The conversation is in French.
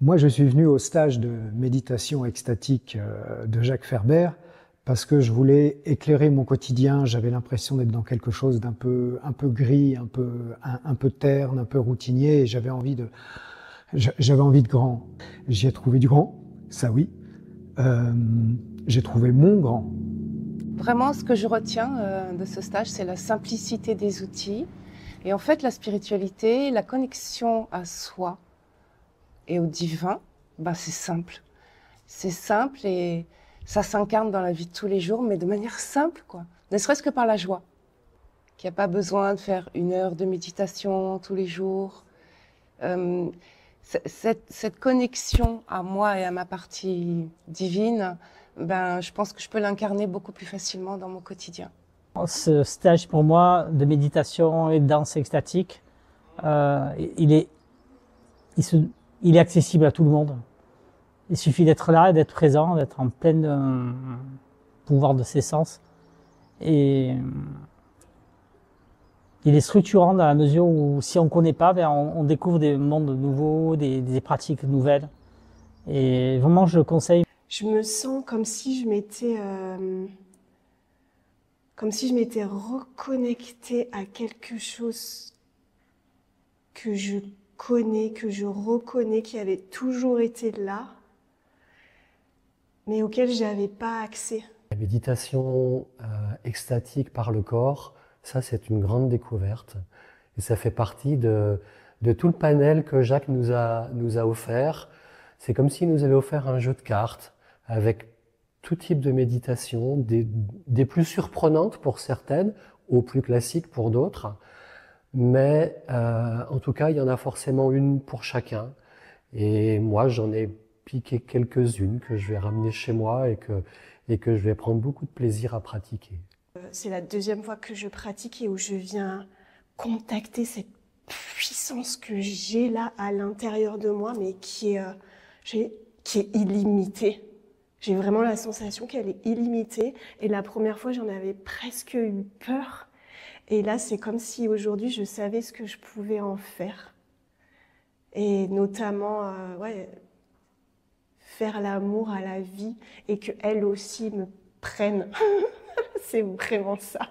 Moi, je suis venu au stage de méditation extatique de Jacques Ferber parce que je voulais éclairer mon quotidien. J'avais l'impression d'être dans quelque chose d'un peu, un peu gris, un peu terne, un peu routinier, et j'avais envie de grand. J'y ai trouvé du grand, ça oui. J'ai trouvé mon grand. Vraiment, ce que je retiens de ce stage, c'est la simplicité des outils. Et en fait, la spiritualité, la connexion à soi et au divin, c'est simple. C'est simple et ça s'incarne dans la vie de tous les jours, mais de manière simple, quoi. Ne serait-ce que par la joie. Qu'il n'y a pas besoin de faire 1 heure de méditation tous les jours. Cette connexion à moi et à ma partie divine, je pense que je peux l'incarner beaucoup plus facilement dans mon quotidien. Ce stage pour moi de méditation et de danse extatique, il est accessible à tout le monde. Il suffit d'être là, d'être présent, d'être en plein pouvoir de ses sens. Et il est structurant dans la mesure où si on ne connaît pas, on découvre des mondes nouveaux, des pratiques nouvelles. Et vraiment, je le conseille. Je me sens comme si je m'étais reconnectée à quelque chose que je connais, que je reconnais, qui avait toujours été là, mais auquel je n'avais pas accès. La méditation extatique par le corps, ça c'est une grande découverte. Et ça fait partie de tout le panel que Jacques nous a offert. C'est comme s'il nous avait offert un jeu de cartes avec tout type de méditation, des plus surprenantes pour certaines, aux plus classiques pour d'autres. Mais en tout cas, il y en a forcément une pour chacun. Et moi, j'en ai piqué quelques-unes que je vais ramener chez moi et que je vais prendre beaucoup de plaisir à pratiquer. C'est la deuxième fois que je pratique et où je viens contacter cette puissance que j'ai là à l'intérieur de moi, mais qui est illimitée. J'ai vraiment la sensation qu'elle est illimitée. Et la première fois, j'en avais presque eu peur. Et là, c'est comme si aujourd'hui, je savais ce que je pouvais en faire. Et notamment, faire l'amour à la vie et qu'elle aussi me prenne. C'est vraiment ça.